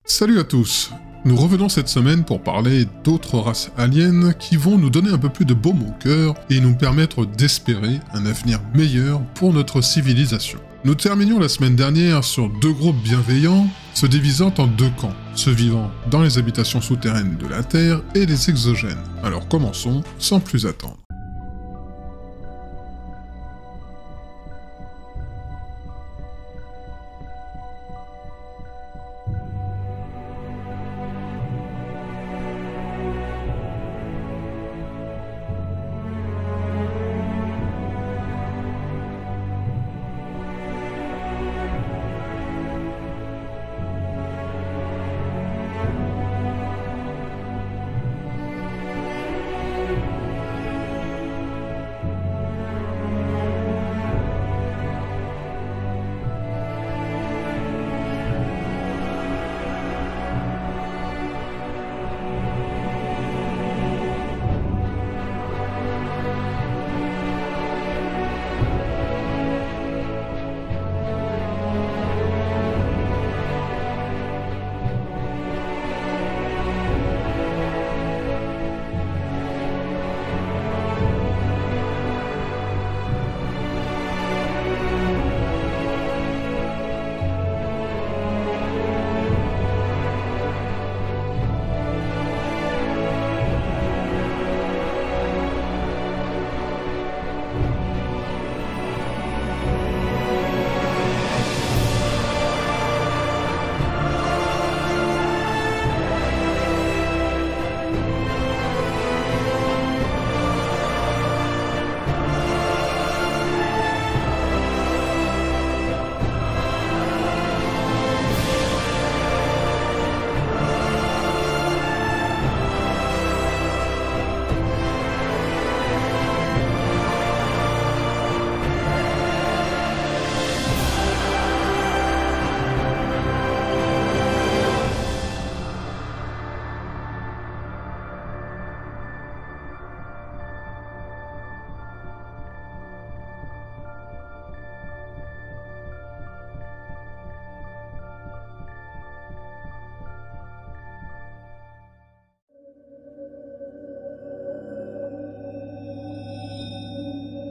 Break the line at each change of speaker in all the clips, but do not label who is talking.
Salut à tous. Nous revenons cette semaine pour parler d'autres races aliens qui vont nous donner un peu plus de baume au cœur et nous permettre d'espérer un avenir meilleur pour notre civilisation. Nous terminions la semaine dernière sur deux groupes bienveillants se divisant en deux camps, ceux vivant dans les habitations souterraines de la Terre et les exogènes. Alors commençons sans plus attendre.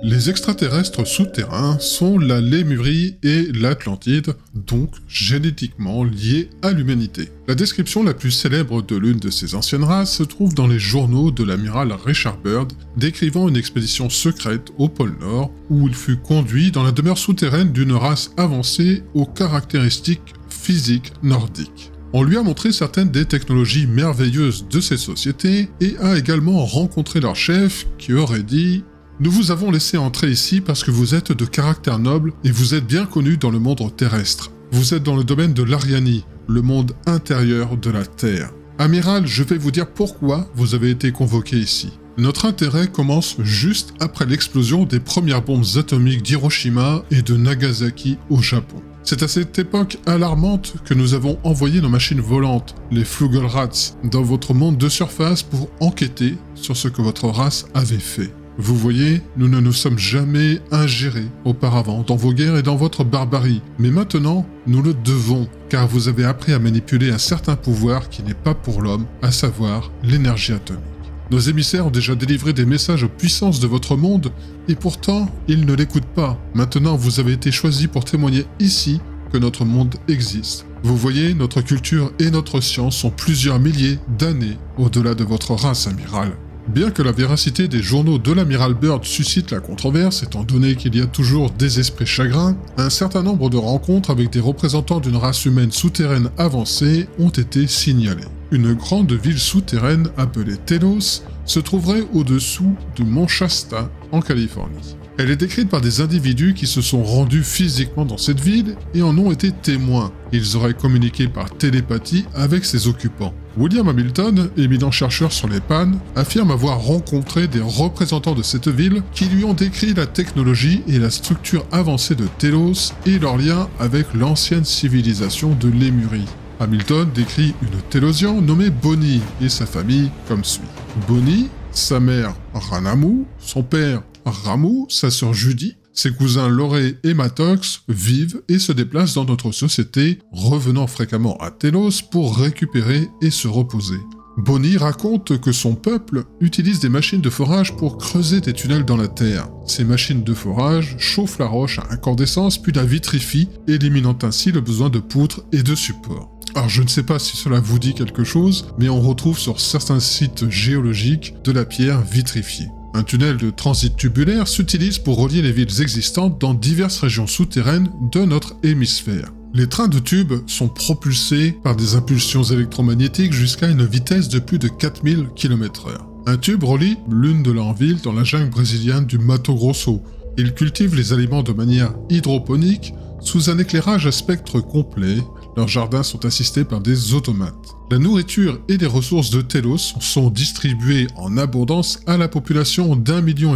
Les extraterrestres souterrains sont la Lémurie et l'Atlantide, donc génétiquement liés à l'humanité. La description la plus célèbre de l'une de ces anciennes races se trouve dans les journaux de l'amiral Richard Byrd, décrivant une expédition secrète au pôle Nord, où il fut conduit dans la demeure souterraine d'une race avancée aux caractéristiques physiques nordiques. On lui a montré certaines des technologies merveilleuses de ces sociétés et a également rencontré leur chef qui aurait dit « Nous vous avons laissé entrer ici parce que vous êtes de caractère noble et vous êtes bien connu dans le monde terrestre. Vous êtes dans le domaine de l'Arianie, le monde intérieur de la Terre. Amiral, je vais vous dire pourquoi vous avez été convoqué ici. Notre intérêt commence juste après l'explosion des premières bombes atomiques d'Hiroshima et de Nagasaki au Japon. C'est à cette époque alarmante que nous avons envoyé nos machines volantes, les Flugelrats, dans votre monde de surface pour enquêter sur ce que votre race avait fait. Vous voyez, nous ne nous sommes jamais ingérés auparavant dans vos guerres et dans votre barbarie, mais maintenant, nous le devons, car vous avez appris à manipuler un certain pouvoir qui n'est pas pour l'homme, à savoir l'énergie atomique. Nos émissaires ont déjà délivré des messages aux puissances de votre monde, et pourtant, ils ne l'écoutent pas. Maintenant, vous avez été choisis pour témoigner ici que notre monde existe. Vous voyez, notre culture et notre science sont plusieurs milliers d'années au-delà de votre race, amiral. Bien que la véracité des journaux de l'amiral Byrd suscite la controverse, étant donné qu'il y a toujours des esprits chagrins, un certain nombre de rencontres avec des représentants d'une race humaine souterraine avancée ont été signalées. Une grande ville souterraine appelée Telos se trouverait au-dessous du mont Shasta, en Californie. Elle est décrite par des individus qui se sont rendus physiquement dans cette ville et en ont été témoins. Ils auraient communiqué par télépathie avec ses occupants. William Hamilton, éminent chercheur sur les pannes, affirme avoir rencontré des représentants de cette ville qui lui ont décrit la technologie et la structure avancée de Telos et leur lien avec l'ancienne civilisation de Lémurie. Hamilton décrit une Télosian nommée Bonnie et sa famille comme suit. Bonnie, sa mère Ranamu, son père Ramu, sa sœur Judy, Ses cousins Loré et Matox vivent et se déplacent dans notre société, revenant fréquemment à Telos pour récupérer et se reposer. Bonnie raconte que son peuple utilise des machines de forage pour creuser des tunnels dans la terre. Ces machines de forage chauffent la roche à incandescence puis la vitrifient, éliminant ainsi le besoin de poutres et de supports. Alors je ne sais pas si cela vous dit quelque chose, mais on retrouve sur certains sites géologiques de la pierre vitrifiée. Un tunnel de transit tubulaire s'utilise pour relier les villes existantes dans diverses régions souterraines de notre hémisphère. Les trains de tubes sont propulsés par des impulsions électromagnétiques jusqu'à une vitesse de plus de 4000 km/h. Un tube relie l'une de leurs villes dans la jungle brésilienne du Mato Grosso. Ils cultivent les aliments de manière hydroponique, sous un éclairage à spectre complet. Leurs jardins sont assistés par des automates. La nourriture et les ressources de Telos sont distribuées en abondance à la population d'1,5 million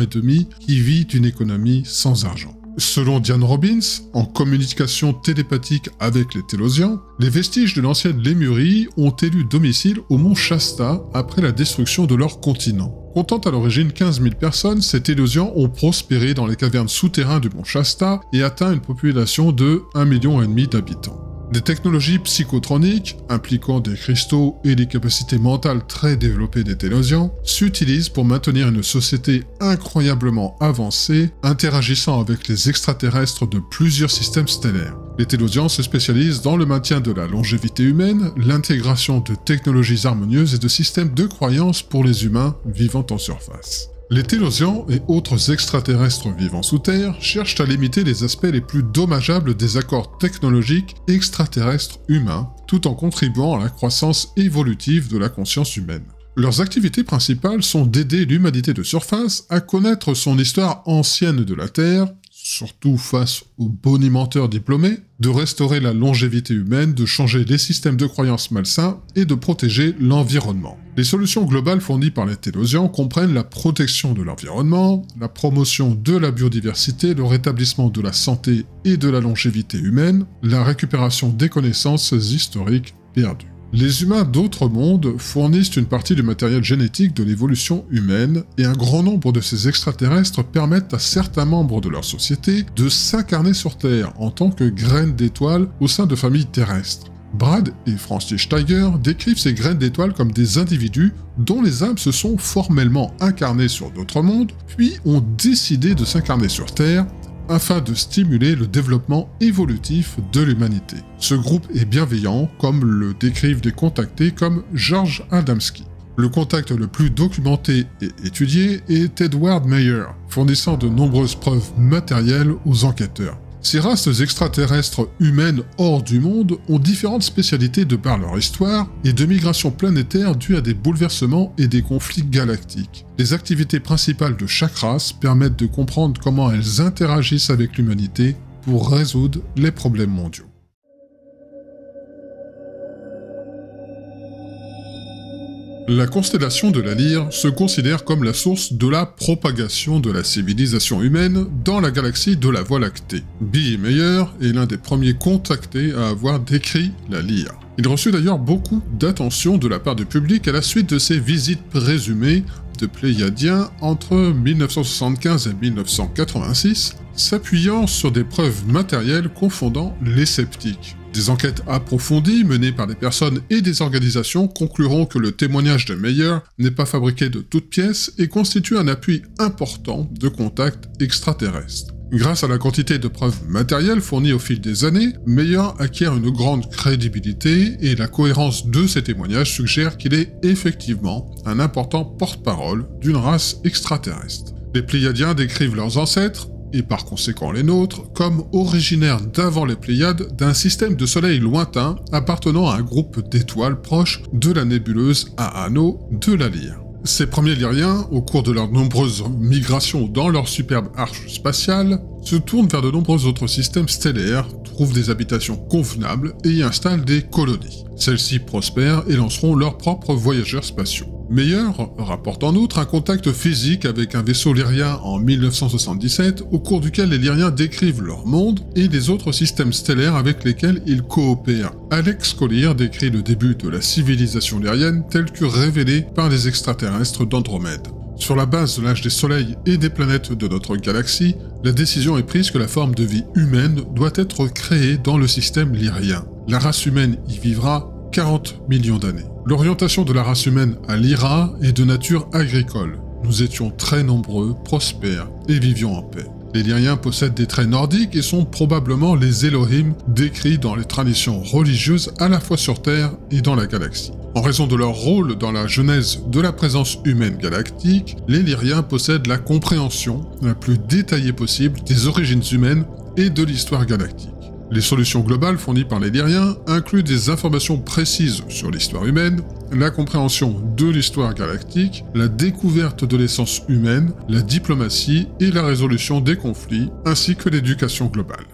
qui vit d'une économie sans argent. Selon Diane Robbins, en communication télépathique avec les Télosians, les vestiges de l'ancienne Lémurie ont élu domicile au mont Shasta après la destruction de leur continent. Comptant à l'origine 15 000 personnes, ces Télosians ont prospéré dans les cavernes souterraines du mont Shasta et atteint une population de 1,5 million d'habitants. Des technologies psychotroniques, impliquant des cristaux et des capacités mentales très développées des Télosians, s'utilisent pour maintenir une société incroyablement avancée, interagissant avec les extraterrestres de plusieurs systèmes stellaires. Les Télosians se spécialisent dans le maintien de la longévité humaine, l'intégration de technologies harmonieuses et de systèmes de croyances pour les humains vivant en surface. Les Télosians et autres extraterrestres vivant sous terre cherchent à limiter les aspects les plus dommageables des accords technologiques extraterrestres humains, tout en contribuant à la croissance évolutive de la conscience humaine. Leurs activités principales sont d'aider l'humanité de surface à connaître son histoire ancienne de la Terre, surtout face aux bonimenteurs diplômés, de restaurer la longévité humaine, de changer les systèmes de croyances malsains et de protéger l'environnement. Les solutions globales fournies par les Télosians comprennent la protection de l'environnement, la promotion de la biodiversité, le rétablissement de la santé et de la longévité humaine, la récupération des connaissances historiques perdues. Les humains d'autres mondes fournissent une partie du matériel génétique de l'évolution humaine, et un grand nombre de ces extraterrestres permettent à certains membres de leur société de s'incarner sur Terre en tant que graines d'étoiles au sein de familles terrestres. Brad et Francis Steiger décrivent ces graines d'étoiles comme des individus dont les âmes se sont formellement incarnées sur d'autres mondes, puis ont décidé de s'incarner sur Terre, afin de stimuler le développement évolutif de l'humanité. Ce groupe est bienveillant, comme le décrivent des contactés comme George Adamski. Le contact le plus documenté et étudié est Edward Meyer, fournissant de nombreuses preuves matérielles aux enquêteurs. Ces races extraterrestres humaines hors du monde ont différentes spécialités de par leur histoire et de migration planétaire dues à des bouleversements et des conflits galactiques. Les activités principales de chaque race permettent de comprendre comment elles interagissent avec l'humanité pour résoudre les problèmes mondiaux. La constellation de la Lyre se considère comme la source de la propagation de la civilisation humaine dans la galaxie de la Voie lactée. Billy Meyer est l'un des premiers contactés à avoir décrit la Lyre. Il reçut d'ailleurs beaucoup d'attention de la part du public à la suite de ses visites présumées de Pléiadiens entre 1975 et 1986, s'appuyant sur des preuves matérielles confondant les sceptiques. Des enquêtes approfondies menées par des personnes et des organisations concluront que le témoignage de Meyer n'est pas fabriqué de toutes pièces et constitue un appui important de contacts extraterrestres. Grâce à la quantité de preuves matérielles fournies au fil des années, Meyer acquiert une grande crédibilité et la cohérence de ses témoignages suggère qu'il est effectivement un important porte-parole d'une race extraterrestre. Les Pléiadiens décrivent leurs ancêtres, et par conséquent les nôtres, comme originaires d'avant les Pléiades d'un système de soleil lointain appartenant à un groupe d'étoiles proches de la nébuleuse à anneaux de la Lyre. Ces premiers Lyriens, au cours de leurs nombreuses migrations dans leur superbe arche spatiale, se tournent vers de nombreux autres systèmes stellaires, trouvent des habitations convenables et y installent des colonies. Celles-ci prospèrent et lanceront leurs propres voyageurs spatiaux. Meyer rapporte en outre un contact physique avec un vaisseau lyrien en 1977, au cours duquel les Lyriens décrivent leur monde et les autres systèmes stellaires avec lesquels ils coopèrent. Alex Collier décrit le début de la civilisation lyrienne tel que révélé par les extraterrestres d'Andromède. Sur la base de l'âge des soleils et des planètes de notre galaxie, la décision est prise que la forme de vie humaine doit être créée dans le système lyrien. La race humaine y vivra 40 millions d'années. L'orientation de la race humaine à Lyra est de nature agricole. Nous étions très nombreux, prospères et vivions en paix. Les Lyriens possèdent des traits nordiques et sont probablement les Elohim décrits dans les traditions religieuses à la fois sur Terre et dans la galaxie. En raison de leur rôle dans la genèse de la présence humaine galactique, les Lyriens possèdent la compréhension la plus détaillée possible des origines humaines et de l'histoire galactique. Les solutions globales fournies par les Lyriens incluent des informations précises sur l'histoire humaine, la compréhension de l'histoire galactique, la découverte de l'essence humaine, la diplomatie et la résolution des conflits, ainsi que l'éducation globale.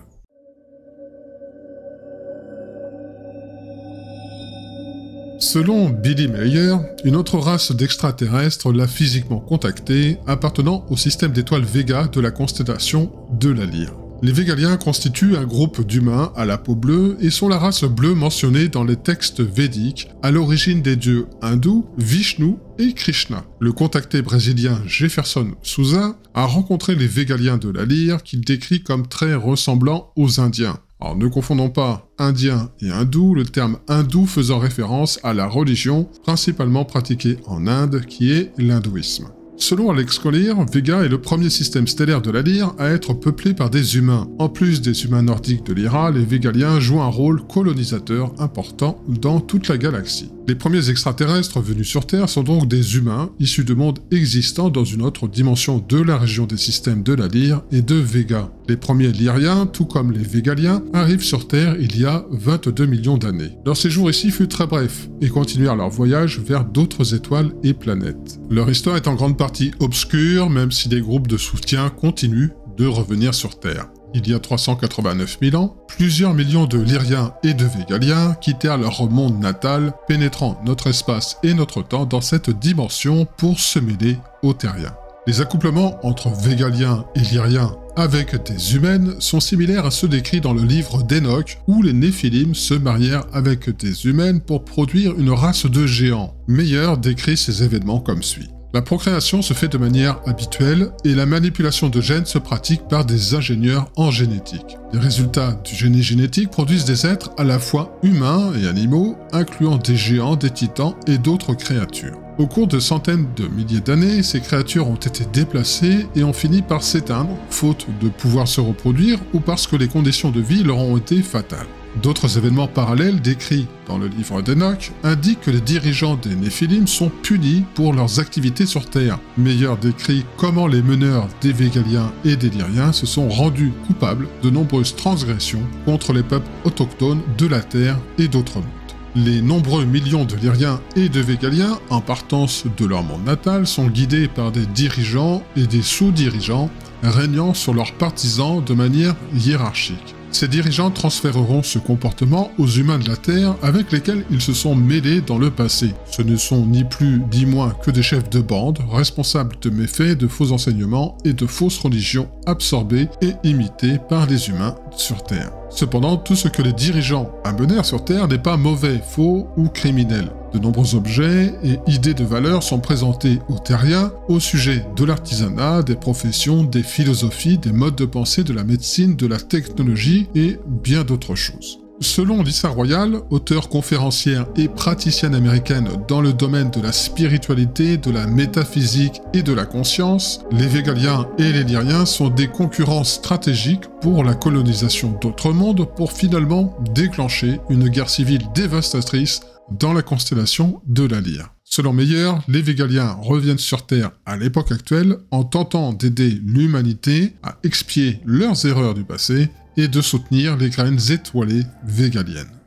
Selon Billy Meyer, une autre race d'extraterrestres l'a physiquement contacté, appartenant au système d'étoiles Vega de la constellation de la Lyre. Les Végaliens constituent un groupe d'humains à la peau bleue et sont la race bleue mentionnée dans les textes védiques, à l'origine des dieux hindous, Vishnu et Krishna. Le contacté brésilien Jefferson Souza a rencontré les Végaliens de la Lyre qu'il décrit comme très ressemblant aux Indiens. Alors ne confondons pas indien et hindou, le terme hindou faisant référence à la religion principalement pratiquée en Inde qui est l'hindouisme. Selon Alex Collier, Vega est le premier système stellaire de la Lyre à être peuplé par des humains. En plus des humains nordiques de Lyra, les Végaliens jouent un rôle colonisateur important dans toute la galaxie. Les premiers extraterrestres venus sur Terre sont donc des humains issus de mondes existants dans une autre dimension de la région des systèmes de la Lyre et de Vega. Les premiers Lyriens, tout comme les Végaliens, arrivent sur Terre il y a 22 millions d'années. Leur séjour ici fut très bref et continuèrent leur voyage vers d'autres étoiles et planètes. Leur histoire est en grande partie obscure, même si des groupes de soutien continuent de revenir sur Terre. Il y a 389 000 ans, plusieurs millions de Lyriens et de Végaliens quittèrent leur monde natal, pénétrant notre espace et notre temps dans cette dimension pour se mêler aux Terriens. Les accouplements entre Végaliens et Lyriens avec des humaines sont similaires à ceux décrits dans le livre d'Enoch, où les Néphilim se marièrent avec des humaines pour produire une race de géants. Meyer décrit ces événements comme suit. La procréation se fait de manière habituelle et la manipulation de gènes se pratique par des ingénieurs en génétique. Les résultats du génie génétique produisent des êtres à la fois humains et animaux, incluant des géants, des titans et d'autres créatures. Au cours de centaines de milliers d'années, ces créatures ont été déplacées et ont fini par s'éteindre, faute de pouvoir se reproduire ou parce que les conditions de vie leur ont été fatales. D'autres événements parallèles décrits dans le livre d'Enoch indiquent que les dirigeants des Néphilim sont punis pour leurs activités sur Terre. Meyer décrit comment les meneurs des Végaliens et des Lyriens se sont rendus coupables de nombreuses transgressions contre les peuples autochtones de la Terre et d'autres mondes. Les nombreux millions de Lyriens et de Végaliens, en partance de leur monde natal, sont guidés par des dirigeants et des sous-dirigeants régnant sur leurs partisans de manière hiérarchique. Ces dirigeants transféreront ce comportement aux humains de la Terre avec lesquels ils se sont mêlés dans le passé. Ce ne sont ni plus ni moins que des chefs de bande, responsables de méfaits, de faux enseignements et de fausses religions absorbées et imitées par les humains sur Terre. Cependant, tout ce que les dirigeants amenèrent sur Terre n'est pas mauvais, faux ou criminel. De nombreux objets et idées de valeur sont présentés aux Terriens au sujet de l'artisanat, des professions, des philosophies, des modes de pensée, de la médecine, de la technologie et bien d'autres choses. Selon Lisa Royal, auteure conférencière et praticienne américaine dans le domaine de la spiritualité, de la métaphysique et de la conscience, les Végaliens et les Lyriens sont des concurrents stratégiques pour la colonisation d'autres mondes pour finalement déclencher une guerre civile dévastatrice dans la constellation de la Lyre. Selon Meyer, les Végaliens reviennent sur Terre à l'époque actuelle en tentant d'aider l'humanité à expier leurs erreurs du passé et de soutenir les graines étoilées végaliennes.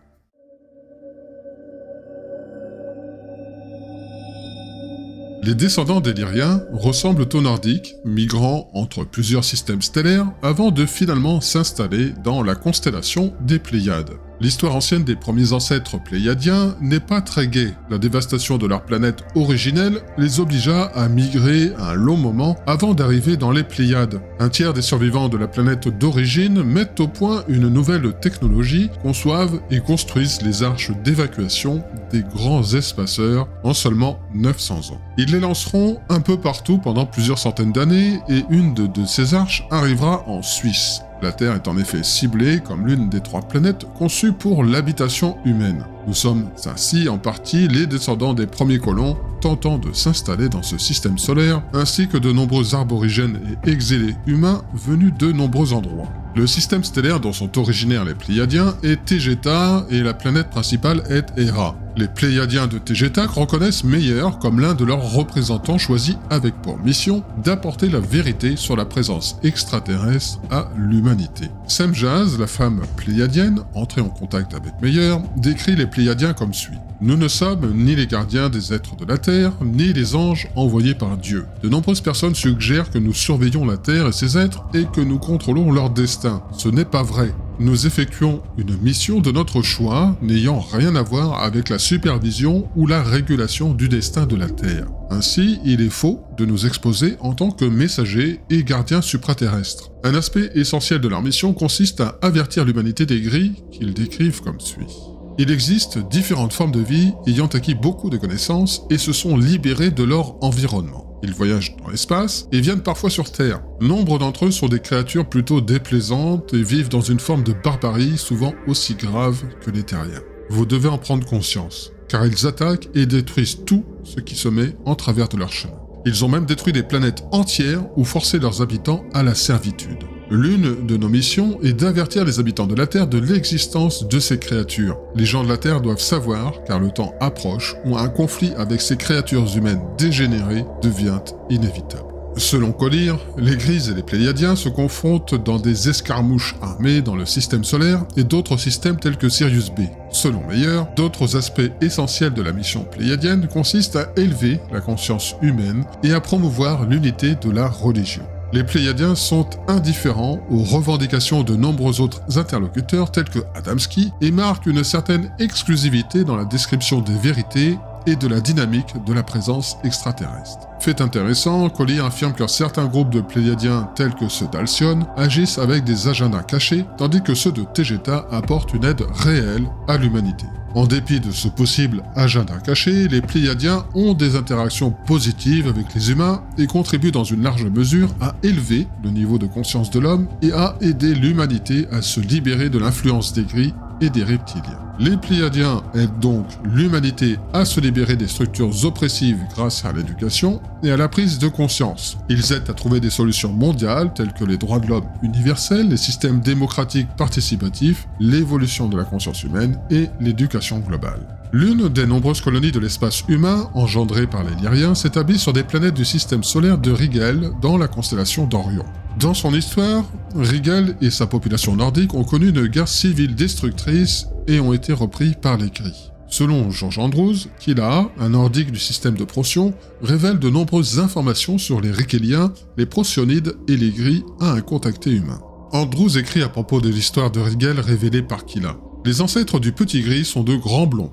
Les descendants des Lyriens ressemblent aux Nordiques, migrant entre plusieurs systèmes stellaires avant de finalement s'installer dans la constellation des Pléiades. L'histoire ancienne des premiers ancêtres pléiadiens n'est pas très gaie. La dévastation de leur planète originelle les obligea à migrer un long moment avant d'arriver dans les Pléiades. Un tiers des survivants de la planète d'origine mettent au point une nouvelle technologie, conçoivent et construisent les arches d'évacuation des grands espaceurs en seulement 900 ans. Ils les lanceront un peu partout pendant plusieurs centaines d'années et une de ces arches arrivera en Suisse. La Terre est en effet ciblée comme l'une des 3 planètes conçues pour l'habitation humaine. Nous sommes ainsi en partie les descendants des premiers colons tentant de s'installer dans ce système solaire, ainsi que de nombreux aborigènes et exilés humains venus de nombreux endroits. Le système stellaire dont sont originaires les Pléiadiens est Tegeta et la planète principale est Hera. Les Pléiadiens de Tegeta reconnaissent Meyer comme l'un de leurs représentants choisis avec pour mission d'apporter la vérité sur la présence extraterrestre à l'humanité. Semjaz, la femme pléiadienne, entrée en contact avec Meyer, décrit les Pléiadiens comme suit. Nous ne sommes ni les gardiens des êtres de la Terre, ni les anges envoyés par Dieu. De nombreuses personnes suggèrent que nous surveillons la Terre et ses êtres et que nous contrôlons leur destin. Ce n'est pas vrai. Nous effectuons une mission de notre choix, n'ayant rien à voir avec la supervision ou la régulation du destin de la Terre. Ainsi, il est faux de nous exposer en tant que messagers et gardiens supraterrestres. Un aspect essentiel de leur mission consiste à avertir l'humanité des gris qu'ils décrivent comme suit. Il existe différentes formes de vie ayant acquis beaucoup de connaissances et se sont libérées de leur environnement. Ils voyagent dans l'espace et viennent parfois sur Terre. Nombre d'entre eux sont des créatures plutôt déplaisantes et vivent dans une forme de barbarie souvent aussi grave que les terriens. Vous devez en prendre conscience, car ils attaquent et détruisent tout ce qui se met en travers de leur chemin. Ils ont même détruit des planètes entières ou forcé leurs habitants à la servitude. L'une de nos missions est d'avertir les habitants de la Terre de l'existence de ces créatures. Les gens de la Terre doivent savoir, car le temps approche, où un conflit avec ces créatures humaines dégénérées devient inévitable. Selon Collier, les Grises et les Pléiadiens se confrontent dans des escarmouches armées dans le système solaire et d'autres systèmes tels que Sirius B. Selon Meyer, d'autres aspects essentiels de la mission pléiadienne consistent à élever la conscience humaine et à promouvoir l'unité de la religion. Les Pléiadiens sont indifférents aux revendications de nombreux autres interlocuteurs tels que Adamski et marquent une certaine exclusivité dans la description des vérités et de la dynamique de la présence extraterrestre. Fait intéressant, Collier affirme que certains groupes de Pléiadiens tels que ceux d'Alcyone agissent avec des agendas cachés, tandis que ceux de Tegeta apportent une aide réelle à l'humanité. En dépit de ce possible agenda caché, les Pléiadiens ont des interactions positives avec les humains et contribuent dans une large mesure à élever le niveau de conscience de l'homme et à aider l'humanité à se libérer de l'influence des gris et des reptiliens. Les Pléiadiens aident donc l'humanité à se libérer des structures oppressives grâce à l'éducation et à la prise de conscience. Ils aident à trouver des solutions mondiales telles que les droits de l'homme universels, les systèmes démocratiques participatifs, l'évolution de la conscience humaine et l'éducation globale. L'une des nombreuses colonies de l'espace humain engendrées par les Lyriens s'établit sur des planètes du système solaire de Rigel dans la constellation d'Orion. Dans son histoire, Rigel et sa population nordique ont connu une guerre civile destructrice et ont été repris par les Gris. Selon George Andrews, Kila, un nordique du système de Procyon, révèle de nombreuses informations sur les Rigeliens, les Procyonides et les Gris à un contacté humain. Andrews écrit à propos de l'histoire de Rigel révélée par Kila. Les ancêtres du Petit Gris sont de grands blonds.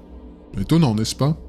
Étonnant, n'est-ce pas?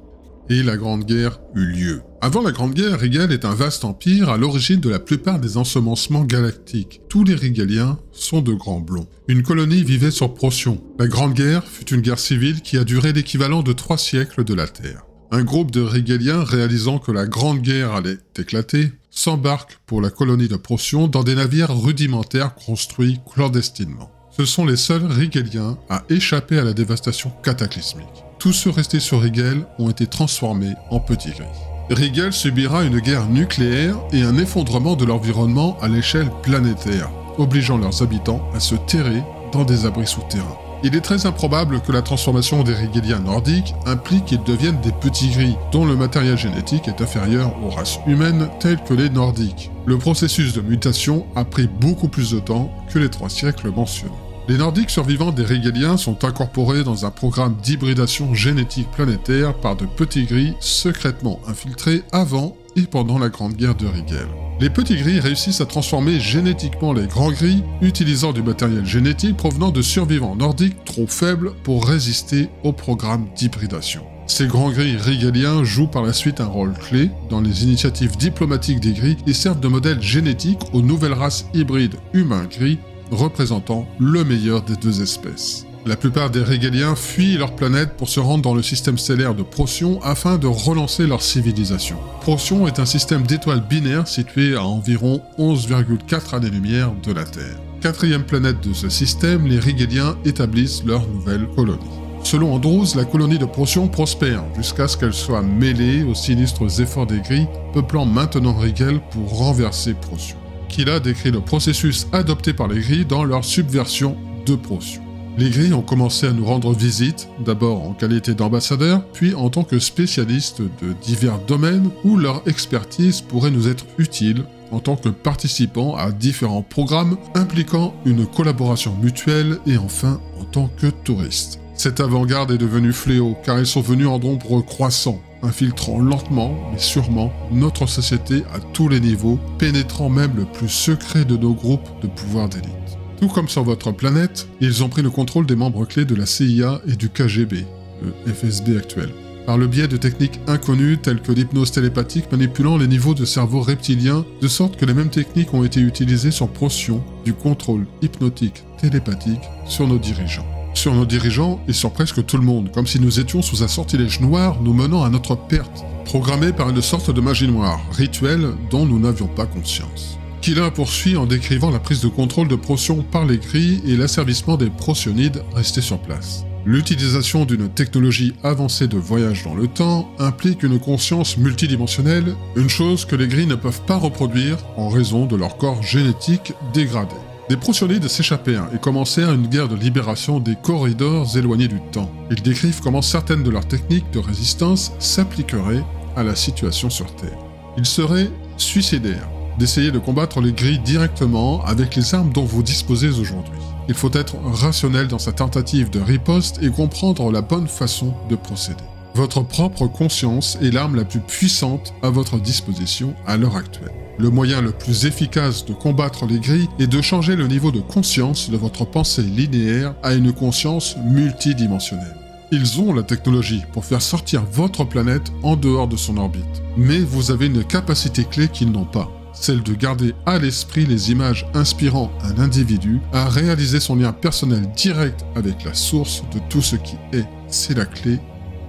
Et la Grande Guerre eut lieu. Avant la Grande Guerre, Rigel est un vaste empire à l'origine de la plupart des ensemencements galactiques. Tous les Rigeliens sont de grands blonds. Une colonie vivait sur Procyon. La Grande Guerre fut une guerre civile qui a duré l'équivalent de 3 siècles de la Terre. Un groupe de Rigeliens réalisant que la Grande Guerre allait éclater, s'embarque pour la colonie de Procyon dans des navires rudimentaires construits clandestinement. Ce sont les seuls Rigeliens à échapper à la dévastation cataclysmique. Tous ceux restés sur Rigel ont été transformés en petits gris. Rigel subira une guerre nucléaire et un effondrement de l'environnement à l'échelle planétaire, obligeant leurs habitants à se terrer dans des abris souterrains. Il est très improbable que la transformation des Rigeliens nordiques implique qu'ils deviennent des petits gris, dont le matériel génétique est inférieur aux races humaines telles que les nordiques. Le processus de mutation a pris beaucoup plus de temps que les 3 siècles mentionnés. Les Nordiques survivants des Rigeliens sont incorporés dans un programme d'hybridation génétique planétaire par de petits gris secrètement infiltrés avant et pendant la Grande Guerre de Rigel. Les petits gris réussissent à transformer génétiquement les grands gris, utilisant du matériel génétique provenant de survivants nordiques trop faibles pour résister au programme d'hybridation. Ces grands gris rigéliens jouent par la suite un rôle clé dans les initiatives diplomatiques des gris et servent de modèle génétique aux nouvelles races hybrides humains-gris, représentant le meilleur des deux espèces. La plupart des Rigéliens fuient leur planète pour se rendre dans le système stellaire de Procyon afin de relancer leur civilisation. Procyon est un système d'étoiles binaires situé à environ 11,4 années-lumière de la Terre. Quatrième planète de ce système, les Rigéliens établissent leur nouvelle colonie. Selon Andrews, la colonie de Procyon prospère jusqu'à ce qu'elle soit mêlée aux sinistres efforts des Gris, peuplant maintenant Rigel pour renverser Procyon. Kila décrit le processus adopté par les Gris dans leur subversion de Procyon. Les Gris ont commencé à nous rendre visite, d'abord en qualité d'ambassadeurs, puis en tant que spécialistes de divers domaines où leur expertise pourrait nous être utile en tant que participants à différents programmes impliquant une collaboration mutuelle et enfin en tant que touristes. Cette avant-garde est devenue fléau car ils sont venus en nombre croissant, infiltrant lentement mais sûrement notre société à tous les niveaux, pénétrant même le plus secret de nos groupes de pouvoir d'élite. Tout comme sur votre planète, ils ont pris le contrôle des membres clés de la CIA et du KGB, le FSB actuel, par le biais de techniques inconnues telles que l'hypnose télépathique manipulant les niveaux de cerveau reptilien, de sorte que les mêmes techniques ont été utilisées sur Procyon, du contrôle hypnotique télépathique sur nos dirigeants. Sur nos dirigeants et sur presque tout le monde, comme si nous étions sous un sortilège noir nous menant à notre perte, programmé par une sorte de magie noire, rituel dont nous n'avions pas conscience. Kila poursuit en décrivant la prise de contrôle de Procyon par les Gris et l'asservissement des procyonides restés sur place. L'utilisation d'une technologie avancée de voyage dans le temps implique une conscience multidimensionnelle, une chose que les Gris ne peuvent pas reproduire en raison de leur corps génétique dégradé. Des procyonides s'échappèrent et commencèrent une guerre de libération des corridors éloignés du temps. Ils décrivent comment certaines de leurs techniques de résistance s'appliqueraient à la situation sur Terre. Il serait suicidaire d'essayer de combattre les Gris directement avec les armes dont vous disposez aujourd'hui. Il faut être rationnel dans sa tentative de riposte et comprendre la bonne façon de procéder. Votre propre conscience est l'arme la plus puissante à votre disposition à l'heure actuelle. Le moyen le plus efficace de combattre les Gris est de changer le niveau de conscience de votre pensée linéaire à une conscience multidimensionnelle. Ils ont la technologie pour faire sortir votre planète en dehors de son orbite. Mais vous avez une capacité clé qu'ils n'ont pas. Celle de garder à l'esprit les images inspirant un individu à réaliser son lien personnel direct avec la source de tout ce qui est. C'est la clé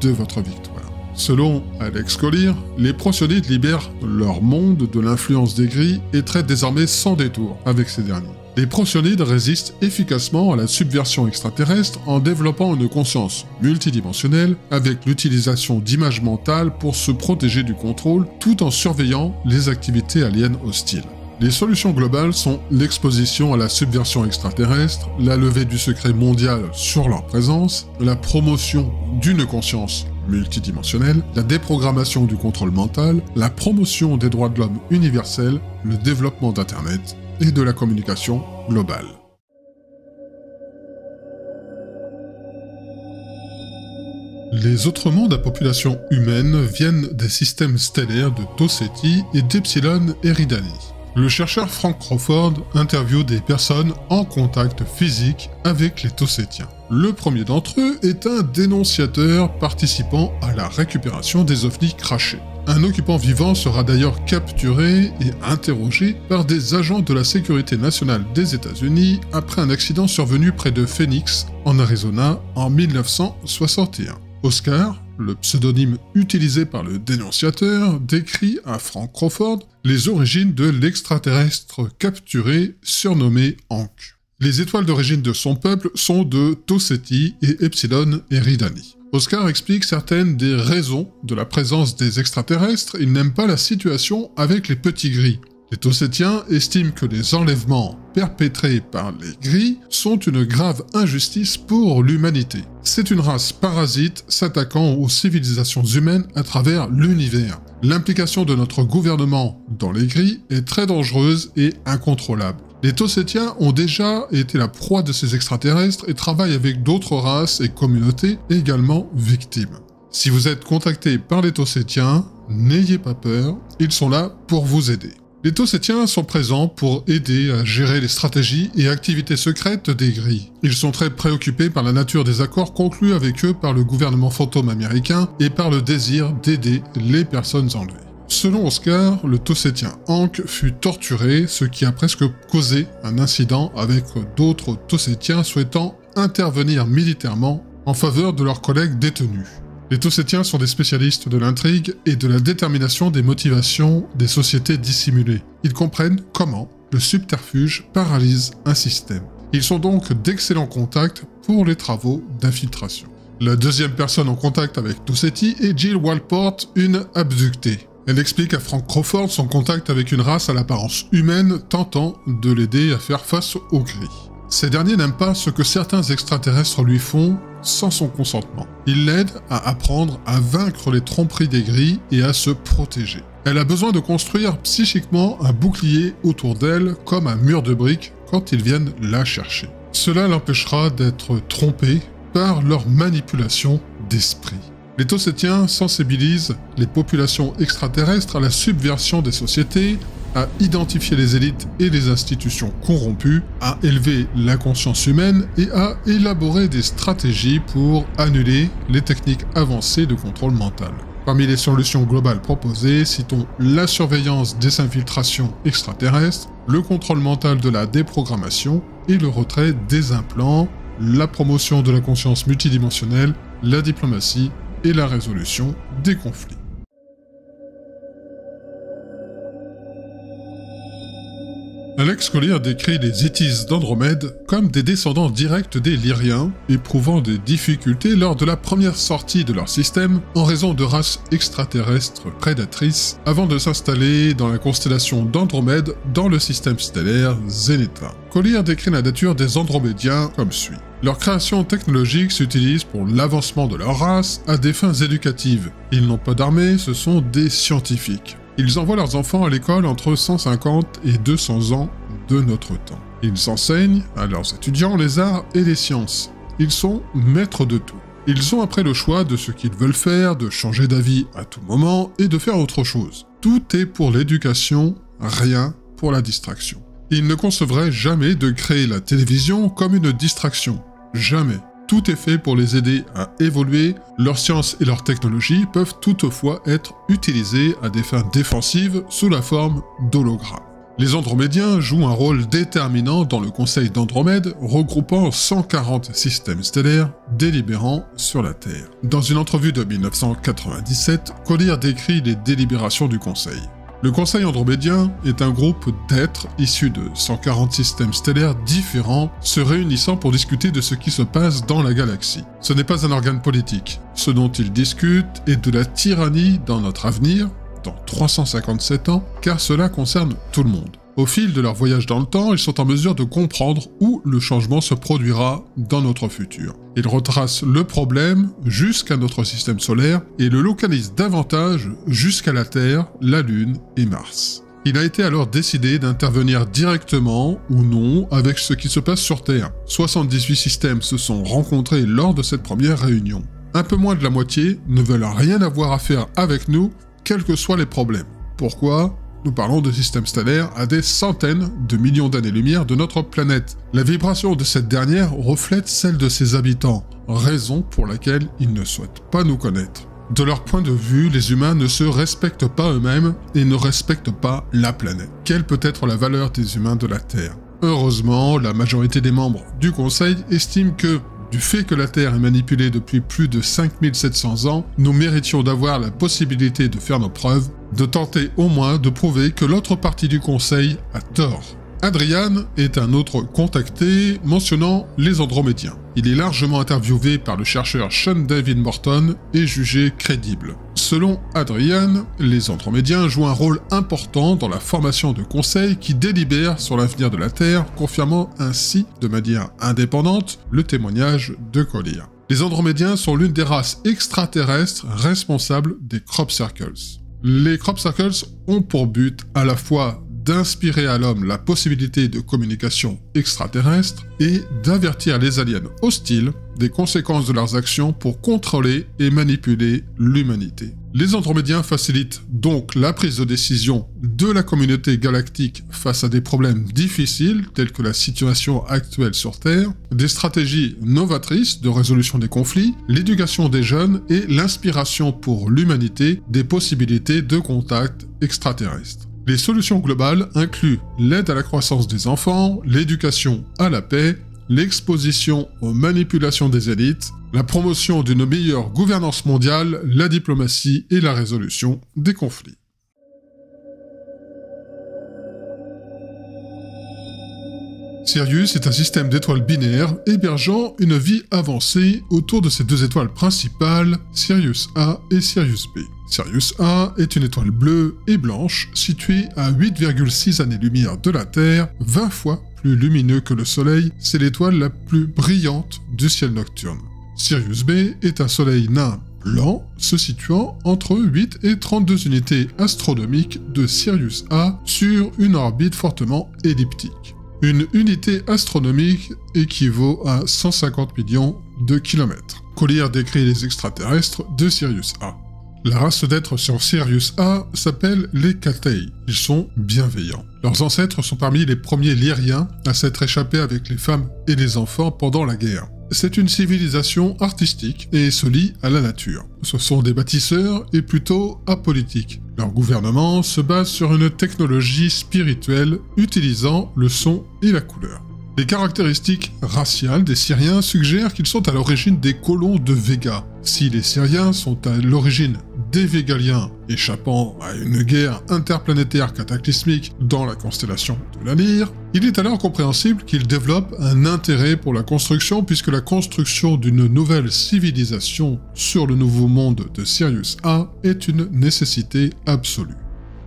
de votre victoire. Selon Alex Collier, les procyonides libèrent leur monde de l'influence des Gris et traitent désormais sans détour avec ces derniers. Les procyonides résistent efficacement à la subversion extraterrestre en développant une conscience multidimensionnelle avec l'utilisation d'images mentales pour se protéger du contrôle tout en surveillant les activités aliens hostiles. Les solutions globales sont l'exposition à la subversion extraterrestre, la levée du secret mondial sur leur présence, la promotion d'une conscience multidimensionnelle, la déprogrammation du contrôle mental, la promotion des droits de l'homme universels, le développement d'Internet et de la communication globale. Les autres mondes à population humaine viennent des systèmes stellaires de Tau Ceti et d'Epsilon Eridani. Le chercheur Frank Crawford interviewe des personnes en contact physique avec les Tau-Cétiens. Le premier d'entre eux est un dénonciateur participant à la récupération des ovnis crachés. Un occupant vivant sera d'ailleurs capturé et interrogé par des agents de la sécurité nationale des États-Unis après un accident survenu près de Phoenix, en Arizona, en 1961. Oscar, le pseudonyme utilisé par le dénonciateur, décrit à Frank Crawford les origines de l'extraterrestre capturé surnommé Hank. Les étoiles d'origine de son peuple sont de Tau Ceti et Epsilon Eridani. Oscar explique certaines des raisons de la présence des extraterrestres. Il n'aime pas la situation avec les petits gris. Les Tau-Cétiens estiment que les enlèvements perpétrés par les Gris sont une grave injustice pour l'humanité. C'est une race parasite s'attaquant aux civilisations humaines à travers l'univers. L'implication de notre gouvernement dans les Gris est très dangereuse et incontrôlable. Les Tau-Cétiens ont déjà été la proie de ces extraterrestres et travaillent avec d'autres races et communautés également victimes. Si vous êtes contacté par les Tossétiens, n'ayez pas peur, ils sont là pour vous aider. Les Tossétiens sont présents pour aider à gérer les stratégies et activités secrètes des Gris. Ils sont très préoccupés par la nature des accords conclus avec eux par le gouvernement fantôme américain et par le désir d'aider les personnes enlevées. Selon Oscar, le Tossétien Hank fut torturé, ce qui a presque causé un incident avec d'autres Tossétiens souhaitant intervenir militairement en faveur de leurs collègues détenus. Les Tossétiens sont des spécialistes de l'intrigue et de la détermination des motivations des sociétés dissimulées. Ils comprennent comment le subterfuge paralyse un système. Ils sont donc d'excellents contacts pour les travaux d'infiltration. La deuxième personne en contact avec Tossetti est Jill Walport, une abductée. Elle explique à Frank Crawford son contact avec une race à l'apparence humaine tentant de l'aider à faire face aux Gris. Ces derniers n'aiment pas ce que certains extraterrestres lui font sans son consentement. Ils l'aident à apprendre à vaincre les tromperies des Gris et à se protéger. Elle a besoin de construire psychiquement un bouclier autour d'elle comme un mur de briques quand ils viennent la chercher. Cela l'empêchera d'être trompée par leur manipulation d'esprit. Les Tossétiens sensibilisent les populations extraterrestres à la subversion des sociétés, à identifier les élites et les institutions corrompues, à élever la conscience humaine et à élaborer des stratégies pour annuler les techniques avancées de contrôle mental. Parmi les solutions globales proposées, citons la surveillance des infiltrations extraterrestres, le contrôle mental de la déprogrammation et le retrait des implants, la promotion de la conscience multidimensionnelle, la diplomatie et la résolution des conflits. Alex Collier décrit les Itis d'Andromède comme des descendants directs des Lyriens, éprouvant des difficultés lors de la première sortie de leur système en raison de races extraterrestres prédatrices, avant de s'installer dans la constellation d'Andromède dans le système stellaire Zenithia. Collier décrit la nature des Andromédiens comme suit. Leur création technologique s'utilise pour l'avancement de leur race à des fins éducatives. Ils n'ont pas d'armée, ce sont des scientifiques. Ils envoient leurs enfants à l'école entre 150 et 200 ans de notre temps. Ils enseignent à leurs étudiants les arts et les sciences. Ils sont maîtres de tout. Ils ont après le choix de ce qu'ils veulent faire, de changer d'avis à tout moment et de faire autre chose. Tout est pour l'éducation, rien pour la distraction. Ils ne concevraient jamais de créer la télévision comme une distraction. Jamais. Tout est fait pour les aider à évoluer, leurs sciences et leurs technologies peuvent toutefois être utilisées à des fins défensives sous la forme d'hologrammes. Les Andromédiens jouent un rôle déterminant dans le Conseil d'Andromède, regroupant 140 systèmes stellaires délibérant sur la Terre. Dans une entrevue de 1997, Collier décrit les délibérations du Conseil. Le Conseil andromédien est un groupe d'êtres issus de 140 systèmes stellaires différents se réunissant pour discuter de ce qui se passe dans la galaxie. Ce n'est pas un organe politique. Ce dont ils discutent est de la tyrannie dans notre avenir, dans 357 ans, car cela concerne tout le monde. Au fil de leur voyage dans le temps, ils sont en mesure de comprendre où le changement se produira dans notre futur. Ils retracent le problème jusqu'à notre système solaire et le localisent davantage jusqu'à la Terre, la Lune et Mars. Il a été alors décidé d'intervenir directement ou non avec ce qui se passe sur Terre. 78 systèmes se sont rencontrés lors de cette première réunion. Un peu moins de la moitié ne veulent rien avoir à faire avec nous, quels que soient les problèmes. Pourquoi ? Nous parlons de systèmes stellaires à des centaines de millions d'années-lumière de notre planète. La vibration de cette dernière reflète celle de ses habitants, raison pour laquelle ils ne souhaitent pas nous connaître. De leur point de vue, les humains ne se respectent pas eux-mêmes et ne respectent pas la planète. Quelle peut être la valeur des humains de la Terre ? Heureusement, la majorité des membres du Conseil estiment que, du fait que la Terre est manipulée depuis plus de 5700 ans, nous méritions d'avoir la possibilité de faire nos preuves, de tenter au moins de prouver que l'autre partie du Conseil a tort. Adrian est un autre contacté mentionnant les Andromédiens. Il est largement interviewé par le chercheur Sean David Morton et jugé crédible. Selon Adrian, les Andromédiens jouent un rôle important dans la formation de conseils qui délibèrent sur l'avenir de la Terre, confirmant ainsi, de manière indépendante, le témoignage de Collier. Les Andromédiens sont l'une des races extraterrestres responsables des Crop Circles. Les Crop Circles ont pour but à la fois d'inspirer à l'homme la possibilité de communication extraterrestre et d'avertir les aliens hostiles des conséquences de leurs actions pour contrôler et manipuler l'humanité. Les Andromédiens facilitent donc la prise de décision de la communauté galactique face à des problèmes difficiles tels que la situation actuelle sur Terre, des stratégies novatrices de résolution des conflits, l'éducation des jeunes et l'inspiration pour l'humanité des possibilités de contact extraterrestres. Les solutions globales incluent l'aide à la croissance des enfants, l'éducation à la paix, l'exposition aux manipulations des élites, la promotion d'une meilleure gouvernance mondiale, la diplomatie et la résolution des conflits. Sirius est un système d'étoiles binaires hébergeant une vie avancée autour de ses deux étoiles principales, Sirius A et Sirius B. Sirius A est une étoile bleue et blanche située à 8,6 années-lumière de la Terre, 20 fois plus lumineux que le Soleil, c'est l'étoile la plus brillante du ciel nocturne. Sirius B est un soleil nain blanc se situant entre 8 et 32 unités astronomiques de Sirius A sur une orbite fortement elliptique. Une unité astronomique équivaut à 150 millions de kilomètres. Collier décrit les extraterrestres de Sirius A. La race d'êtres sur Sirius A s'appelle les Katei. Ils sont bienveillants. Leurs ancêtres sont parmi les premiers Lyriens à s'être échappés avec les femmes et les enfants pendant la guerre. C'est une civilisation artistique et se lie à la nature. Ce sont des bâtisseurs et plutôt apolitiques. Leur gouvernement se base sur une technologie spirituelle utilisant le son et la couleur. Les caractéristiques raciales des Syriens suggèrent qu'ils sont à l'origine des colons de Vega. Si les Syriens sont à l'origine des Végaliens échappant à une guerre interplanétaire cataclysmique dans la constellation de la Lyre, il est alors compréhensible qu'ils développent un intérêt pour la construction puisque la construction d'une nouvelle civilisation sur le nouveau monde de Sirius A est une nécessité absolue.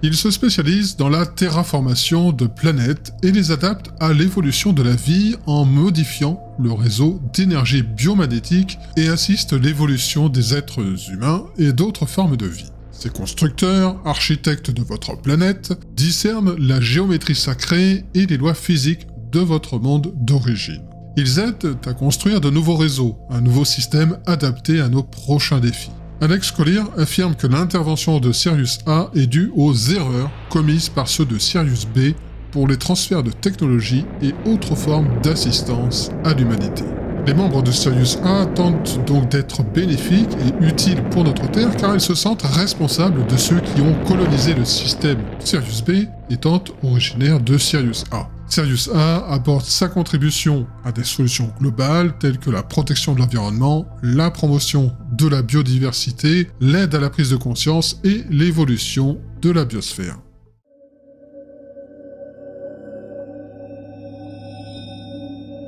Ils se spécialisent dans la terraformation de planètes et les adaptent à l'évolution de la vie en modifiant le réseau d'énergie biomagnétique et assistent l'évolution des êtres humains et d'autres formes de vie. Ces constructeurs, architectes de votre planète, discernent la géométrie sacrée et les lois physiques de votre monde d'origine. Ils aident à construire de nouveaux réseaux, un nouveau système adapté à nos prochains défis. Alex Collier affirme que l'intervention de Sirius A est due aux erreurs commises par ceux de Sirius B pour les transferts de technologies et autres formes d'assistance à l'humanité. Les membres de Sirius A tentent donc d'être bénéfiques et utiles pour notre Terre car ils se sentent responsables de ceux qui ont colonisé le système Sirius B étant originaire de Sirius A. Sirius A apporte sa contribution à des solutions globales telles que la protection de l'environnement, la promotion de la biodiversité, l'aide à la prise de conscience et l'évolution de la biosphère.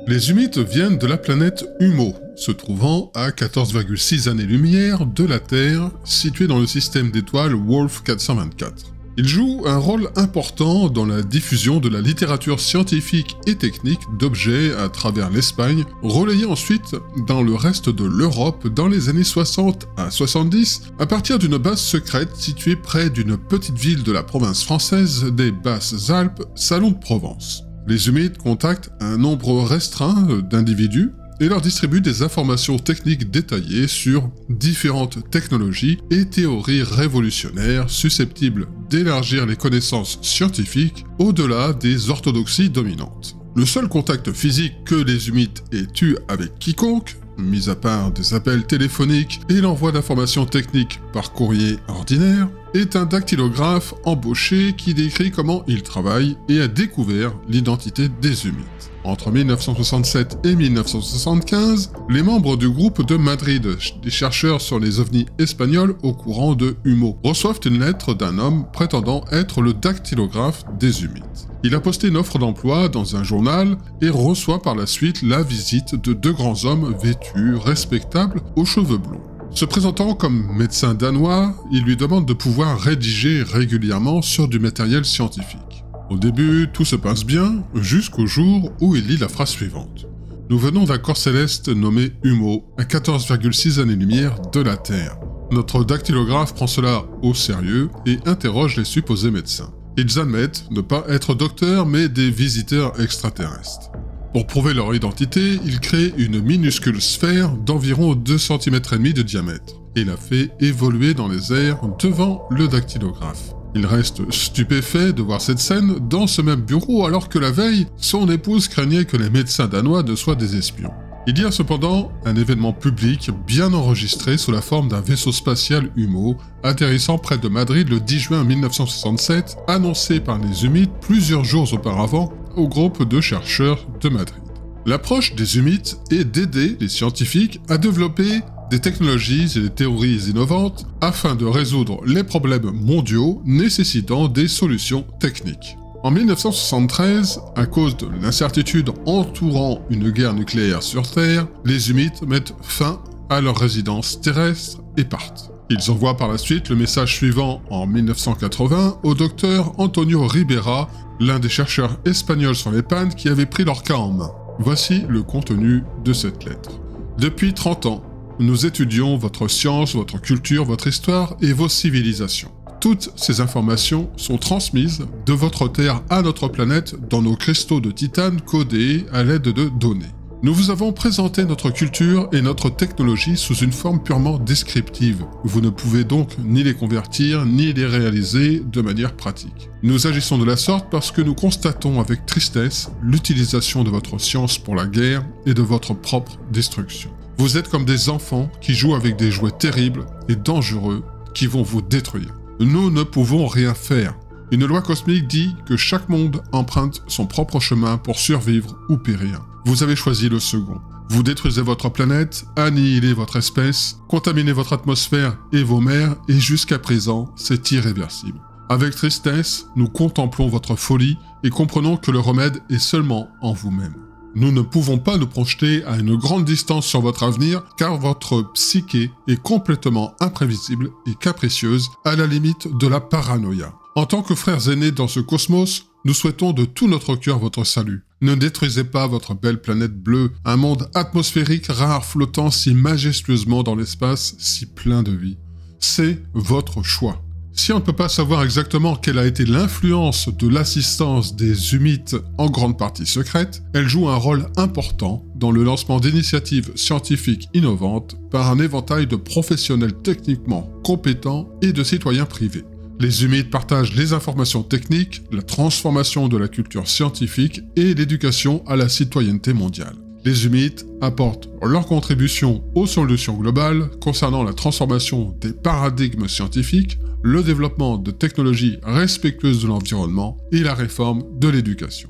Les Humites viennent de la planète Humo, se trouvant à 14,6 années-lumière de la Terre, située dans le système d'étoiles Wolf 424. Ils jouent un rôle important dans la diffusion de la littérature scientifique et technique d'objets à travers l'Espagne, relayée ensuite dans le reste de l'Europe dans les années 60 à 70, à partir d'une base secrète située près d'une petite ville de la province française des Basses-Alpes, Salon de Provence. Les Humites contactent un nombre restreint d'individus et leur distribue des informations techniques détaillées sur différentes technologies et théories révolutionnaires susceptibles d'élargir les connaissances scientifiques au-delà des orthodoxies dominantes. Le seul contact physique que les Humites aient eu avec quiconque, mis à part des appels téléphoniques et l'envoi d'informations techniques par courrier ordinaire, est un dactylographe embauché qui décrit comment il travaille et a découvert l'identité des Humites. Entre 1967 et 1975, les membres du groupe de Madrid, des chercheurs sur les ovnis espagnols au courant de Humo, reçoivent une lettre d'un homme prétendant être le dactylographe des Humites. Il a posté une offre d'emploi dans un journal et reçoit par la suite la visite de deux grands hommes vêtus, respectables, aux cheveux blonds. Se présentant comme médecin danois, il lui demande de pouvoir rédiger régulièrement sur du matériel scientifique. Au début, tout se passe bien, jusqu'au jour où il lit la phrase suivante. « Nous venons d'un corps céleste nommé Humo, à 14,6 années-lumière de la Terre. Notre dactylographe prend cela au sérieux et interroge les supposés médecins. Ils admettent ne pas être docteurs mais des visiteurs extraterrestres. Pour prouver leur identité, il crée une minuscule sphère d'environ 2,5 cm de diamètre et la fait évoluer dans les airs devant le dactylographe. Il reste stupéfait de voir cette scène dans ce même bureau alors que la veille, son épouse craignait que les médecins danois ne soient des espions. Il y a cependant un événement public bien enregistré sous la forme d'un vaisseau spatial HUMO atterrissant près de Madrid le 10 juin 1967, annoncé par les Humides plusieurs jours auparavant au groupe de chercheurs de Madrid. L'approche des Humides est d'aider les scientifiques à développer des technologies et des théories innovantes afin de résoudre les problèmes mondiaux nécessitant des solutions techniques. En 1973, à cause de l'incertitude entourant une guerre nucléaire sur Terre, les Humides mettent fin à leur résidence terrestre et partent. Ils envoient par la suite le message suivant en 1980 au docteur Antonio Ribera, l'un des chercheurs espagnols sur les pannes qui avait pris leur cas en main. Voici le contenu de cette lettre. Depuis 30 ans, nous étudions votre science, votre culture, votre histoire et vos civilisations. Toutes ces informations sont transmises de votre Terre à notre planète dans nos cristaux de titane codés à l'aide de données. Nous vous avons présenté notre culture et notre technologie sous une forme purement descriptive. Vous ne pouvez donc ni les convertir, ni les réaliser de manière pratique. Nous agissons de la sorte parce que nous constatons avec tristesse l'utilisation de votre science pour la guerre et de votre propre destruction. Vous êtes comme des enfants qui jouent avec des jouets terribles et dangereux qui vont vous détruire. Nous ne pouvons rien faire. Une loi cosmique dit que chaque monde emprunte son propre chemin pour survivre ou périr. Vous avez choisi le second. Vous détruisez votre planète, annihilez votre espèce, contaminez votre atmosphère et vos mers, et jusqu'à présent, c'est irréversible. Avec tristesse, nous contemplons votre folie et comprenons que le remède est seulement en vous-même. Nous ne pouvons pas nous projeter à une grande distance sur votre avenir, car votre psyché est complètement imprévisible et capricieuse, à la limite de la paranoïa. En tant que frères aînés dans ce cosmos, nous souhaitons de tout notre cœur votre salut. Ne détruisez pas votre belle planète bleue, un monde atmosphérique rare flottant si majestueusement dans l'espace, si plein de vie. C'est votre choix. Si on ne peut pas savoir exactement quelle a été l'influence de l'assistance des Humides en grande partie secrète, elle joue un rôle important dans le lancement d'initiatives scientifiques innovantes par un éventail de professionnels techniquement compétents et de citoyens privés. Les Humides partagent les informations techniques, la transformation de la culture scientifique et l'éducation à la citoyenneté mondiale. Les Humides apportent leur contribution aux solutions globales concernant la transformation des paradigmes scientifiques, le développement de technologies respectueuses de l'environnement et la réforme de l'éducation.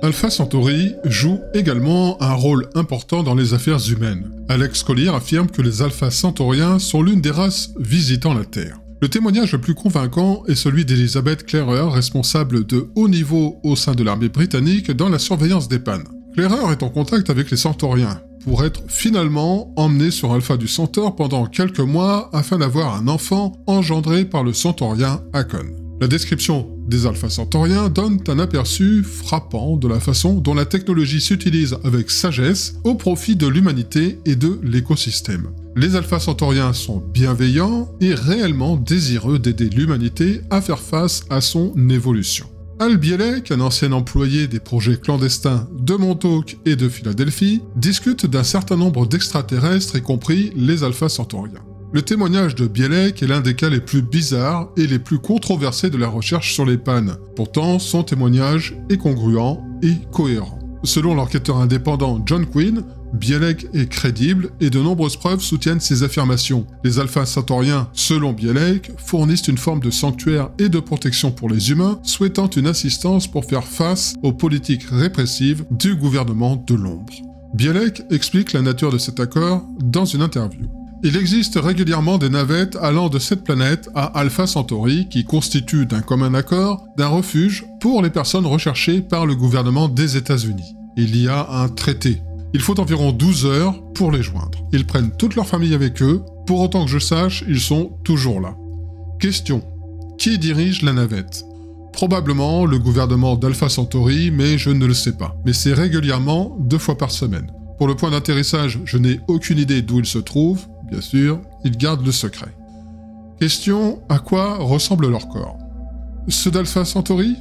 Alpha Centauri joue également un rôle important dans les affaires humaines. Alex Collier affirme que les Alpha Centauriens sont l'une des races visitant la Terre. Le témoignage le plus convaincant est celui d'Elizabeth Clarer, responsable de haut niveau au sein de l'armée britannique dans la surveillance des pannes. Clarer est en contact avec les Centauriens pour être finalement emmené sur Alpha du Centaure pendant quelques mois afin d'avoir un enfant engendré par le Centaurien Hakon. La description des Alpha Centauriens donne un aperçu frappant de la façon dont la technologie s'utilise avec sagesse au profit de l'humanité et de l'écosystème. Les Alpha Centauriens sont bienveillants et réellement désireux d'aider l'humanité à faire face à son évolution. Al Bielek, un ancien employé des projets clandestins de Montauk et de Philadelphie, discute d'un certain nombre d'extraterrestres, y compris les Alpha Centauriens. Le témoignage de Bielek est l'un des cas les plus bizarres et les plus controversés de la recherche sur les pannes. Pourtant, son témoignage est congruent et cohérent. Selon l'enquêteur indépendant John Quinn, Bielek est crédible et de nombreuses preuves soutiennent ses affirmations. Les Alpha Centauriens, selon Bielek, fournissent une forme de sanctuaire et de protection pour les humains, souhaitant une assistance pour faire face aux politiques répressives du gouvernement de l'ombre. Bielek explique la nature de cet accord dans une interview. Il existe régulièrement des navettes allant de cette planète à Alpha Centauri qui constituent d'un commun accord d'un refuge pour les personnes recherchées par le gouvernement des États-Unis. Il y a un traité. Il faut environ 12 heures pour les joindre. Ils prennent toute leur famille avec eux. Pour autant que je sache, ils sont toujours là. Question. Qui dirige la navette ? Probablement le gouvernement d'Alpha Centauri, mais je ne le sais pas. Mais c'est régulièrement 2 fois par semaine. Pour le point d'atterrissage, je n'ai aucune idée d'où il se trouve. Bien sûr, ils gardent le secret. Question, à quoi ressemble leur corps ? Ceux d'Alpha Centauri?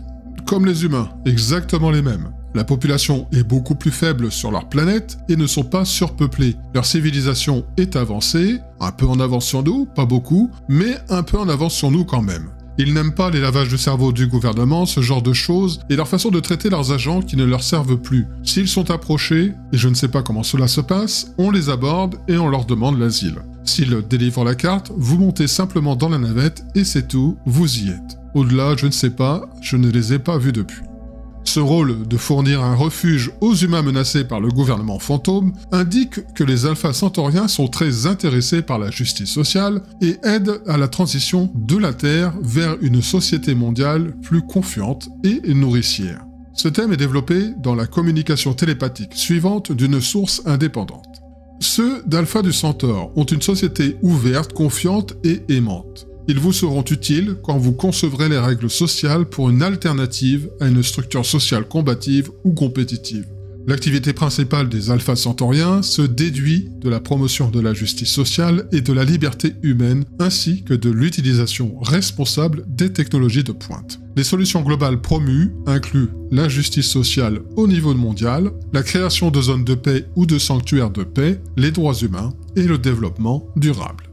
Comme les humains, exactement les mêmes. La population est beaucoup plus faible sur leur planète et ne sont pas surpeuplés. Leur civilisation est avancée, un peu en avance sur nous, pas beaucoup, mais un peu en avance sur nous quand même. Ils n'aiment pas les lavages de cerveau du gouvernement, ce genre de choses, et leur façon de traiter leurs agents qui ne leur servent plus. S'ils sont approchés, et je ne sais pas comment cela se passe, on les aborde et on leur demande l'asile. S'ils délivrent la carte, vous montez simplement dans la navette et c'est tout, vous y êtes. Au-delà, je ne sais pas, je ne les ai pas vus depuis. Ce rôle de fournir un refuge aux humains menacés par le gouvernement fantôme indique que les Alpha Centauriens sont très intéressés par la justice sociale et aident à la transition de la Terre vers une société mondiale plus confiante et nourricière. Ce thème est développé dans la communication télépathique suivante d'une source indépendante. Ceux d'Alpha du Centaure ont une société ouverte, confiante et aimante. Ils vous seront utiles quand vous concevrez les règles sociales pour une alternative à une structure sociale combative ou compétitive. L'activité principale des Alpha Centauriens se déduit de la promotion de la justice sociale et de la liberté humaine, ainsi que de l'utilisation responsable des technologies de pointe. Les solutions globales promues incluent la justice sociale au niveau mondial, la création de zones de paix ou de sanctuaires de paix, les droits humains et le développement durable.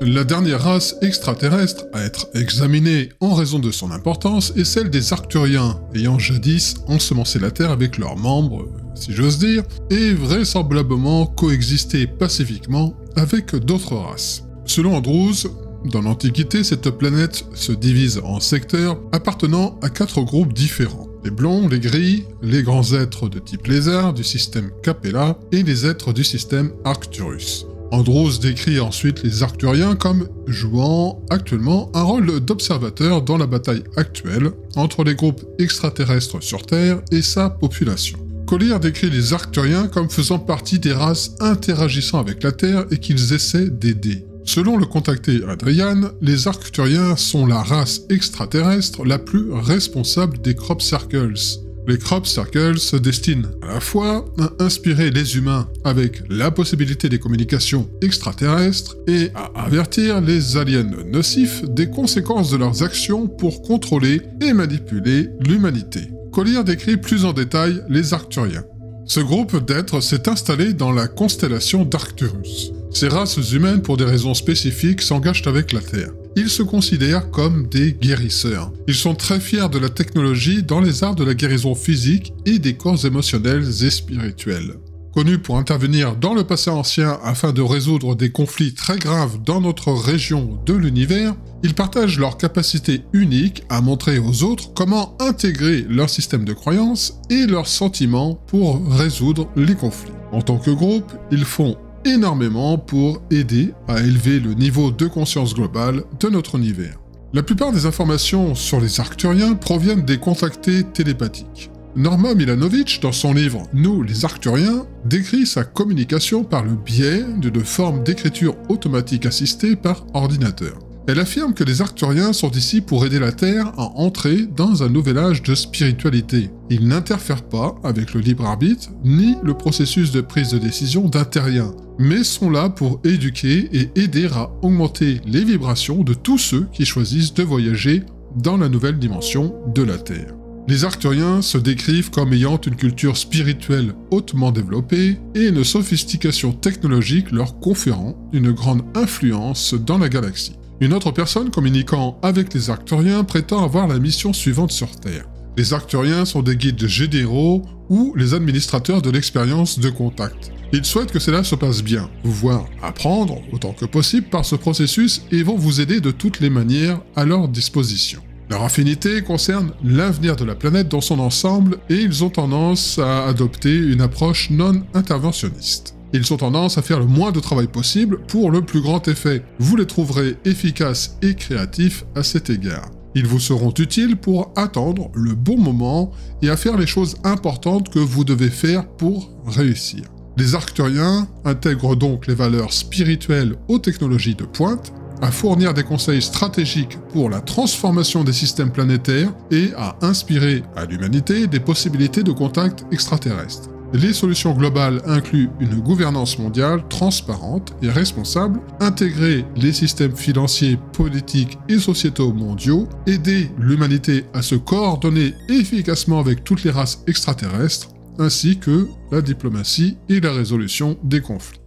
La dernière race extraterrestre à être examinée en raison de son importance est celle des Arcturiens, ayant jadis ensemencé la Terre avec leurs membres, si j'ose dire, et vraisemblablement coexisté pacifiquement avec d'autres races. Selon Andrews, dans l'Antiquité, cette planète se divise en secteurs appartenant à 4 groupes différents. Les blonds, les gris, les grands êtres de type lézard du système Capella et les êtres du système Arcturus. Andrews décrit ensuite les Arcturiens comme jouant actuellement un rôle d'observateur dans la bataille actuelle entre les groupes extraterrestres sur Terre et sa population. Collier décrit les Arcturiens comme faisant partie des races interagissant avec la Terre et qu'ils essaient d'aider. Selon le contacté Adrian, les Arcturiens sont la race extraterrestre la plus responsable des Crop Circles. Les Crop Circles se destinent à la fois à inspirer les humains avec la possibilité des communications extraterrestres et à avertir les aliens nocifs des conséquences de leurs actions pour contrôler et manipuler l'humanité. Collier décrit plus en détail les Arcturiens. Ce groupe d'êtres s'est installé dans la constellation d'Arcturus. Ces races humaines, pour des raisons spécifiques, s'engagent avec la Terre. Ils se considèrent comme des guérisseurs. Ils sont très fiers de la technologie dans les arts de la guérison physique et des corps émotionnels et spirituels. Connus pour intervenir dans le passé ancien afin de résoudre des conflits très graves dans notre région de l'univers, ils partagent leur capacité unique à montrer aux autres comment intégrer leur système de croyances et leurs sentiments pour résoudre les conflits. En tant que groupe, ils font énormément pour aider à élever le niveau de conscience globale de notre univers. La plupart des informations sur les Arcturiens proviennent des contactés télépathiques. Norma Milanovic, dans son livre « Nous, les Arcturiens », décrit sa communication par le biais d'une forme d'écriture automatique assistée par ordinateur. Elle affirme que les Arcturiens sont ici pour aider la Terre à entrer dans un nouvel âge de spiritualité. Ils n'interfèrent pas avec le libre arbitre, ni le processus de prise de décision d'un terrien, mais sont là pour éduquer et aider à augmenter les vibrations de tous ceux qui choisissent de voyager dans la nouvelle dimension de la Terre. Les Arcturiens se décrivent comme ayant une culture spirituelle hautement développée et une sophistication technologique leur conférant une grande influence dans la galaxie. Une autre personne communiquant avec les Arcturiens prétend avoir la mission suivante sur Terre. Les Arcturiens sont des guides généraux ou les administrateurs de l'expérience de contact. Ils souhaitent que cela se passe bien, vous voir apprendre autant que possible par ce processus et vont vous aider de toutes les manières à leur disposition. Leur affinité concerne l'avenir de la planète dans son ensemble et ils ont tendance à adopter une approche non interventionniste. Ils ont tendance à faire le moins de travail possible pour le plus grand effet. Vous les trouverez efficaces et créatifs à cet égard. Ils vous seront utiles pour attendre le bon moment et à faire les choses importantes que vous devez faire pour réussir. Les Arcturiens intègrent donc les valeurs spirituelles aux technologies de pointe, à fournir des conseils stratégiques pour la transformation des systèmes planétaires et à inspirer à l'humanité des possibilités de contact extraterrestres. Les solutions globales incluent une gouvernance mondiale transparente et responsable, intégrer les systèmes financiers, politiques et sociétaux mondiaux, aider l'humanité à se coordonner efficacement avec toutes les races extraterrestres, ainsi que la diplomatie et la résolution des conflits.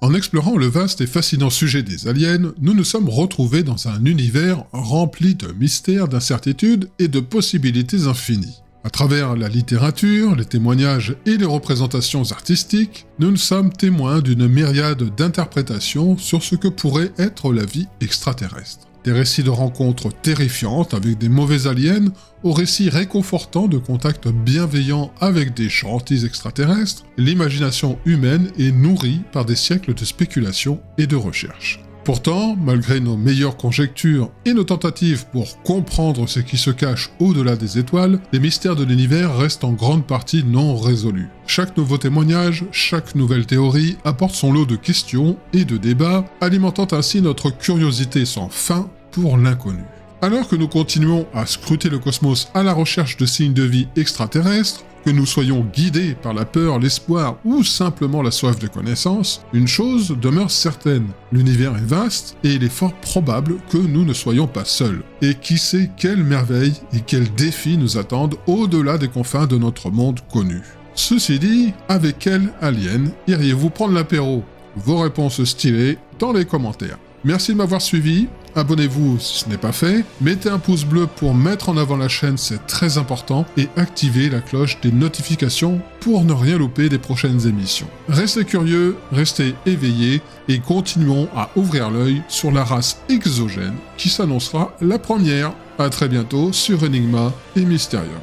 En explorant le vaste et fascinant sujet des aliens, nous nous sommes retrouvés dans un univers rempli de mystères, d'incertitudes et de possibilités infinies. À travers la littérature, les témoignages et les représentations artistiques, nous ne sommes témoins d'une myriade d'interprétations sur ce que pourrait être la vie extraterrestre. Des récits de rencontres terrifiantes avec des mauvais aliens, aux récits réconfortants de contacts bienveillants avec des gentils extraterrestres, l'imagination humaine est nourrie par des siècles de spéculation et de recherche. Pourtant, malgré nos meilleures conjectures et nos tentatives pour comprendre ce qui se cache au-delà des étoiles, les mystères de l'univers restent en grande partie non résolus. Chaque nouveau témoignage, chaque nouvelle théorie apporte son lot de questions et de débats, alimentant ainsi notre curiosité sans fin pour l'inconnu. Alors que nous continuons à scruter le cosmos à la recherche de signes de vie extraterrestres, que nous soyons guidés par la peur, l'espoir ou simplement la soif de connaissance, une chose demeure certaine, l'univers est vaste et il est fort probable que nous ne soyons pas seuls. Et qui sait quelles merveilles et quels défis nous attendent au-delà des confins de notre monde connu. Ceci dit, avec quel alien iriez-vous prendre l'apéro? Vos réponses stylées dans les commentaires. Merci de m'avoir suivi, abonnez-vous si ce n'est pas fait, mettez un pouce bleu pour mettre en avant la chaîne, c'est très important, et activez la cloche des notifications pour ne rien louper des prochaines émissions. Restez curieux, restez éveillés, et continuons à ouvrir l'œil sur la race exogène qui s'annoncera la première. À très bientôt sur Enigma et Mysterium.